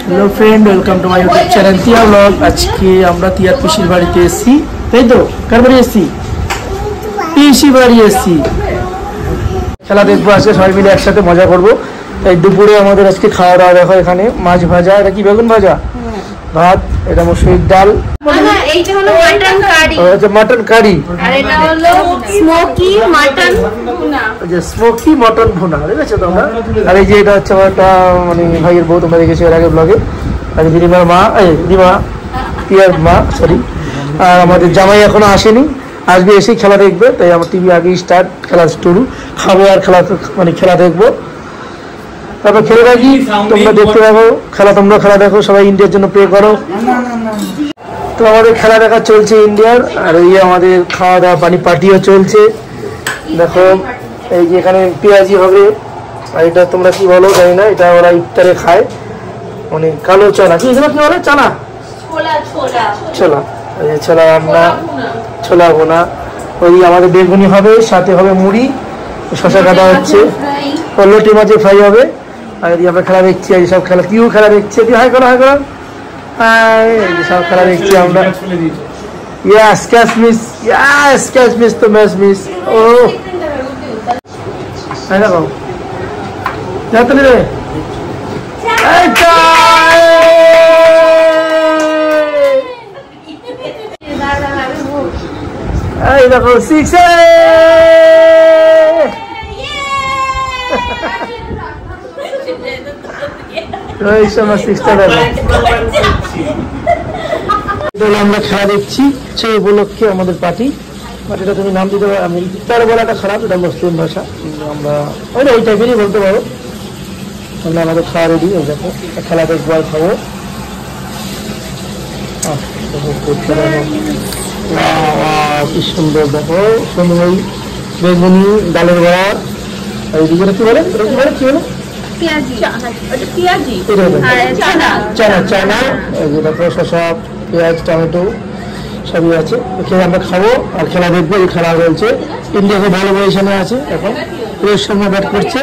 Hello friend, welcome to my YouTube channel Tiya blog. আজকে আমরা তিয়ার পিসির বাড়িতে এসেছি, তাই তো? কার বাড়ি এসেছি? পিসি বাড়ি এসেছি। খেলা দেখবো আজকে, সবাই মিলে একসাথে মজা করবো। তাই দুপুরে আমাদের আজকে খাওয়া দাওয়া দেখো, এখানে মাছ ভাজা, এটা কি বেগুন ভাজা, ভাত, এটা মসুরির ডাল, মাটন কারি, স্মোকি মটন ভুনা, দেখেছো তোমরা? আর এই যে এটা হচ্ছে আমার একটা মানে ভাইয়ের বউ, তোমরা দেখেছো এর আগে ব্লগে। আর দিদিমার মা, দিদিমা তিয়ার মা, সরি। আর আমাদের জামাই এখনো আসেনি, আসবে, এসেই খেলা দেখবে। তাই আমার টিভি আগেই স্টার্ট, খেলা শুরু, খাবো আর খেলা দেখবো। তারপর খেলে রাখি, তোমরা দেখতে থাকো খেলা, তোমরা খেলা দেখো, সবাই ইন্ডিয়ার জন্য প্রে করো। তো আমাদের খেলা দেখা চলছে ইন্ডিয়ার, আর এই আমাদের খাওয়া দাওয়া পার্টিও চলছে। দেখো এই যে এখানে পেঁয়াজি হবে, আর এটা তোমরা কি বলো জানি না, এটা ওরা ইফতারে খায়, মানে কালো চনা, কি এগুলো কি বলে? চানা, ছোলা, ছোলা রান্না, ছোলা ভোনা। ওই আমাদের বেগুনি হবে, সাথে হবে মুড়ি, শশা কাটা হচ্ছে, লটি মাছের ফ্রাই হবে। আর এদিকে আমরা খেলা দেখছি, এই সব খেলা, কিউ খেলা দেখছি, হাই করো হাই করো, সব খেলা দেখছি আমরা। ইয়াস ক্যাচ মিস, ইয়াস ক্যাচ মিস, তো ম্যাচ মিস। ও দেখো যাতে রে, এই দেখো সিক্স, আমরা খেলা দেখছি, সে উপলক্ষে আমাদের পার্টিটা তুমি নাম দিতে পারো। আমি ইফতার বলাটা খারাপ, এটা মুসলিম ভাষা, আমরা ওই টাইপেরই বলতে পারো। আমরা আমাদের খাওয়া রেডি, দেখো খেলা দেখবো আর খাবো। কি সুন্দর, দেখো সুন্দর বেগুনি, ডালের বড়া, এইদিকে কি বলে, কি বলে চানা, শসা, পেঁয়াজ, টমেটো সবই আছে। খেয়ে আমরা খাবো আর খেলা দেখবো। এই খেলা রয়েছে, ইন্ডিয়া খুব ভালো পজিশনে আছে এখন, রোহিত শর্মা ব্যাট করছে।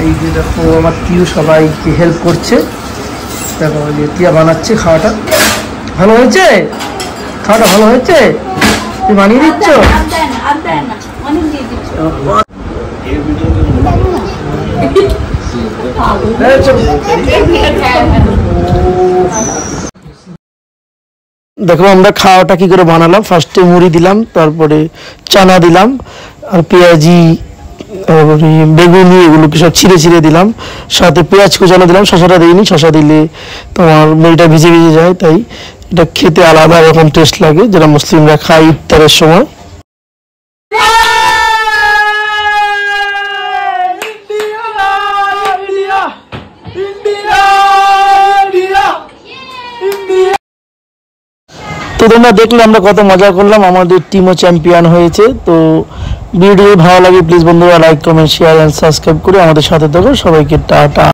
এই যে দেখো আমার টিউ সবাইকে হেল্প করছে, দেখো যে টিয়া বানাচ্ছে খাওয়াটা। ভালো হয়েছে খাওয়াটা, ভালো হয়েছে, তুমি বানিয়ে দিচ্ছ। দেখো আমরা খাওয়াটা কি করে বানালাম। ফার্স্টে মুড়ি দিলাম, তারপরে চানা দিলাম, আর পেঁয়াজি, বেগুনি, এগুলোকে সব ছিঁড়ে দিলাম, সাথে পেঁয়াজ কুচানো দিলাম। শশাটা দিইনি, শশা দিলে তোমার মুড়িটা ভিজে যায়, তাই এটা খেতে আলাদা রকম টেস্ট লাগে, যেটা মুসলিমরা খায় ইফতারের সময়। তো তোমরা দেখলে আমরা কত মজা করলাম, আমাদের টিমও চ্যাম্পিয়ন হয়েছে। তো ভিডিও ভালো লাগে প্লিজ বন্ধুরা like comment share and subscribe করে আমাদের সাথে থাকো। সবাইকে টাটা।